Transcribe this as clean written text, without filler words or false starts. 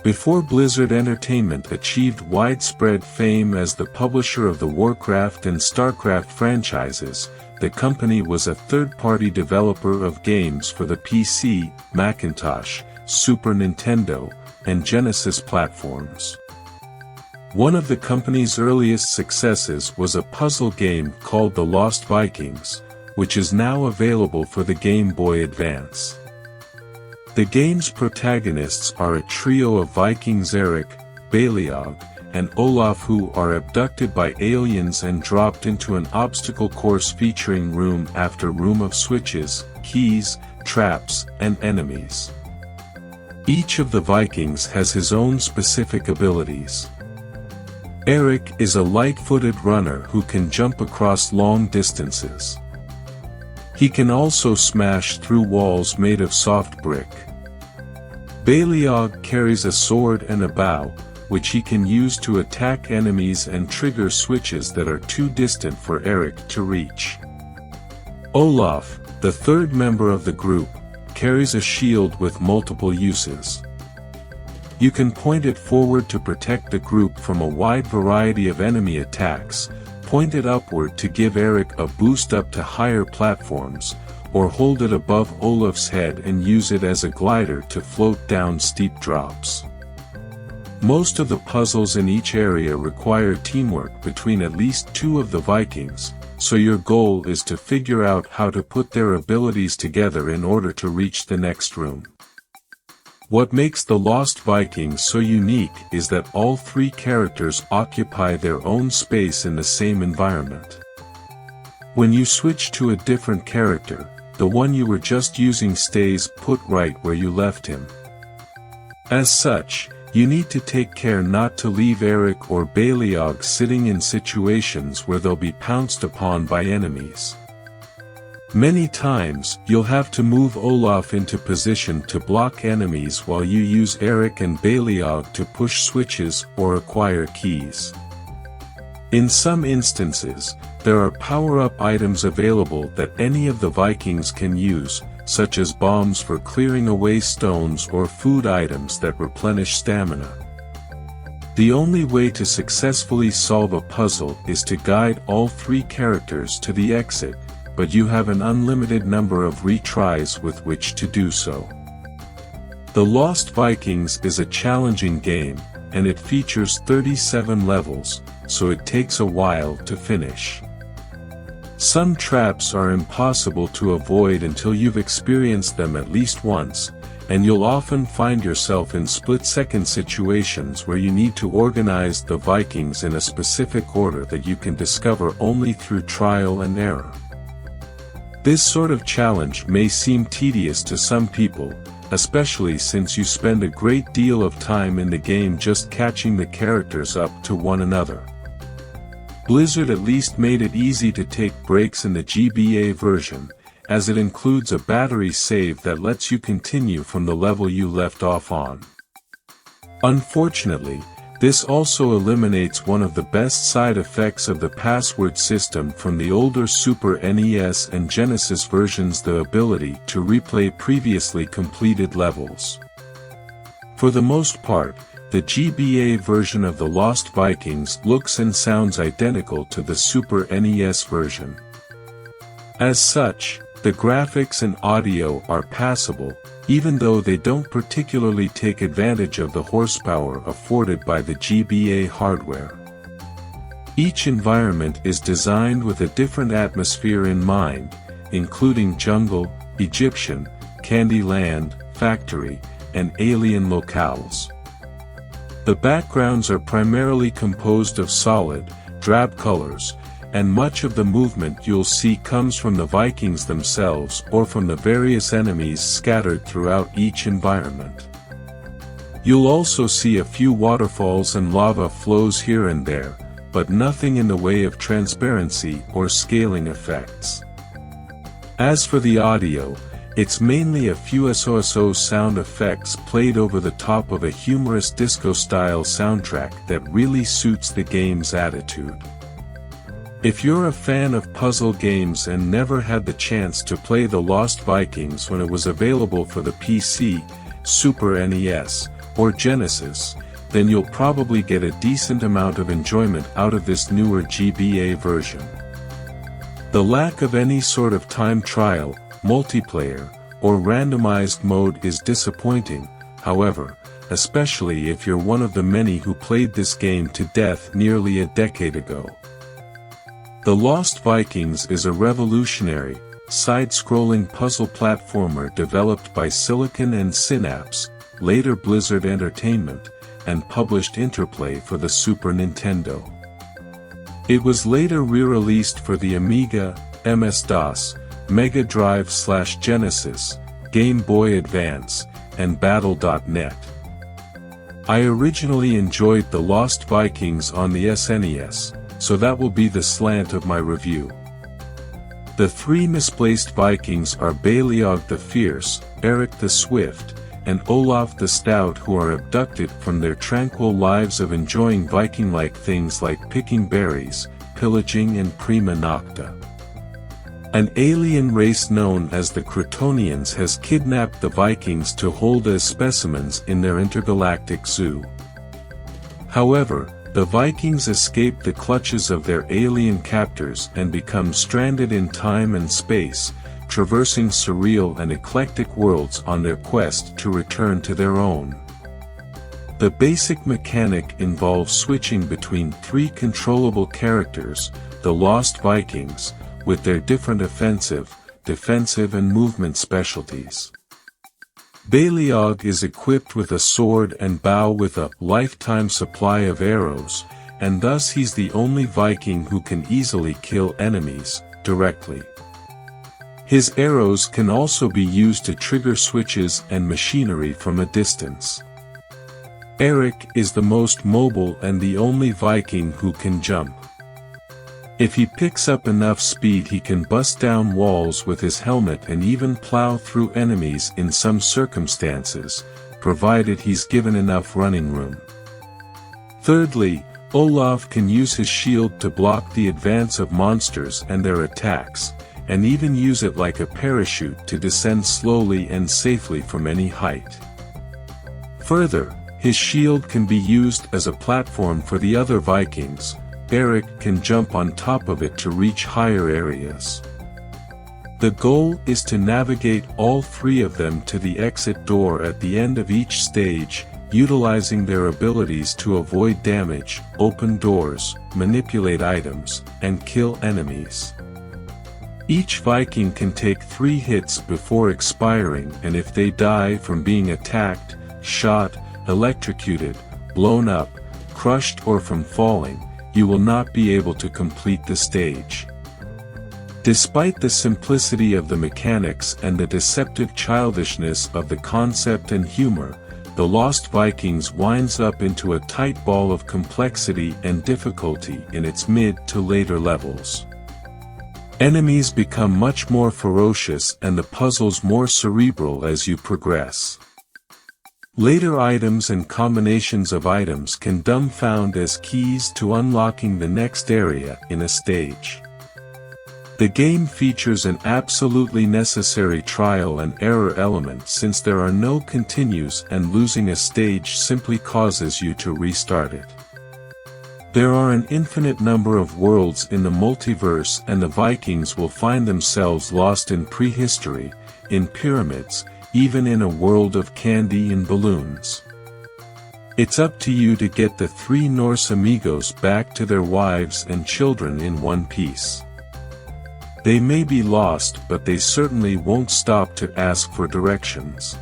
Before Blizzard Entertainment achieved widespread fame as the publisher of the Warcraft and StarCraft franchises, the company was a third-party developer of games for the PC, Macintosh, Super Nintendo, and Genesis platforms. One of the company's earliest successes was a puzzle game called The Lost Vikings, which is now available for the Game Boy Advance. The game's protagonists are a trio of Vikings: Eric, Baliog, and Olaf, who are abducted by aliens and dropped into an obstacle course featuring room after room of switches, keys, traps, and enemies. Each of the Vikings has his own specific abilities. Eric is a light-footed runner who can jump across long distances. He can also smash through walls made of soft brick. Baliog carries a sword and a bow, which he can use to attack enemies and trigger switches that are too distant for Eric to reach. Olaf, the third member of the group, carries a shield with multiple uses. You can point it forward to protect the group from a wide variety of enemy attacks, point it upward to give Eric a boost up to higher platforms, or hold it above Olaf's head and use it as a glider to float down steep drops. Most of the puzzles in each area require teamwork between at least two of the Vikings, so your goal is to figure out how to put their abilities together in order to reach the next room. What makes The Lost Vikings so unique is that all three characters occupy their own space in the same environment. When you switch to a different character, the one you were just using stays put right where you left him. As such, you need to take care not to leave Eric or Baliog sitting in situations where they'll be pounced upon by enemies. Many times, you'll have to move Olaf into position to block enemies while you use Eric and Baliog to push switches or acquire keys. In some instances, there are power-up items available that any of the Vikings can use, such as bombs for clearing away stones or food items that replenish stamina. The only way to successfully solve a puzzle is to guide all three characters to the exit, but you have an unlimited number of retries with which to do so. The Lost Vikings is a challenging game, and it features 37 levels, so it takes a while to finish. Some traps are impossible to avoid until you've experienced them at least once, and you'll often find yourself in split-second situations where you need to organize the Vikings in a specific order that you can discover only through trial and error. This sort of challenge may seem tedious to some people, especially since you spend a great deal of time in the game just catching the characters up to one another. Blizzard at least made it easy to take breaks in the GBA version, as it includes a battery save that lets you continue from the level you left off on. Unfortunately, this also eliminates one of the best side effects of the password system from the older Super NES and Genesis versions, the ability to replay previously completed levels. For the most part, the GBA version of The Lost Vikings looks and sounds identical to the Super NES version. As such, the graphics and audio are passable, even though they don't particularly take advantage of the horsepower afforded by the GBA hardware. Each environment is designed with a different atmosphere in mind, including jungle, Egyptian, Candyland, factory, and alien locales. The backgrounds are primarily composed of solid, drab colors, and much of the movement you'll see comes from the Vikings themselves or from the various enemies scattered throughout each environment. You'll also see a few waterfalls and lava flows here and there, but nothing in the way of transparency or scaling effects. As for the audio, it's mainly a few SOSO sound effects played over the top of a humorous disco-style soundtrack that really suits the game's attitude. If you're a fan of puzzle games and never had the chance to play The Lost Vikings when it was available for the PC, Super NES, or Genesis, then you'll probably get a decent amount of enjoyment out of this newer GBA version. The lack of any sort of time trial, multiplayer, or randomized mode is disappointing, however, especially if you're one of the many who played this game to death nearly a decade ago. The Lost Vikings is a revolutionary, side-scrolling puzzle platformer developed by Silicon and Synapse, later Blizzard Entertainment, and published Interplay for the Super Nintendo. It was later re-released for the Amiga, MS-DOS, Mega Drive/Genesis, Game Boy Advance, and Battle.net. I originally enjoyed The Lost Vikings on the SNES, so that will be the slant of my review. The three misplaced Vikings are Baleog the Fierce, Eric the Swift, and Olaf the Stout, who are abducted from their tranquil lives of enjoying Viking-like things like picking berries, pillaging and prima nocta. An alien race known as the Crotonians has kidnapped the Vikings to hold as specimens in their intergalactic zoo. However, the Vikings escape the clutches of their alien captors and become stranded in time and space, traversing surreal and eclectic worlds on their quest to return to their own. The basic mechanic involves switching between three controllable characters, the Lost Vikings, with their different offensive, defensive and movement specialties. Baleog is equipped with a sword and bow with a lifetime supply of arrows, and thus he's the only Viking who can easily kill enemies, directly. His arrows can also be used to trigger switches and machinery from a distance. Eric is the most mobile and the only Viking who can jump. If he picks up enough speed, he can bust down walls with his helmet and even plow through enemies in some circumstances, provided he's given enough running room. Thirdly, Olaf can use his shield to block the advance of monsters and their attacks, and even use it like a parachute to descend slowly and safely from any height. Further, his shield can be used as a platform for the other Vikings. Eric can jump on top of it to reach higher areas. The goal is to navigate all three of them to the exit door at the end of each stage, utilizing their abilities to avoid damage, open doors, manipulate items, and kill enemies. Each Viking can take 3 hits before expiring, and if they die from being attacked, shot, electrocuted, blown up, crushed or from falling, you will not be able to complete the stage. Despite the simplicity of the mechanics and the deceptive childishness of the concept and humor, The Lost Vikings winds up into a tight ball of complexity and difficulty in its mid to later levels. Enemies become much more ferocious and the puzzles more cerebral as you progress. Later items and combinations of items can dumbfound as keys to unlocking the next area in a stage. The game features an absolutely necessary trial and error element since there are no continues and losing a stage simply causes you to restart it. There are an infinite number of worlds in the multiverse and the Vikings will find themselves lost in prehistory, in pyramids, even in a world of candy and balloons. It's up to you to get the 3 Norse amigos back to their wives and children in one piece. They may be lost, but they certainly won't stop to ask for directions.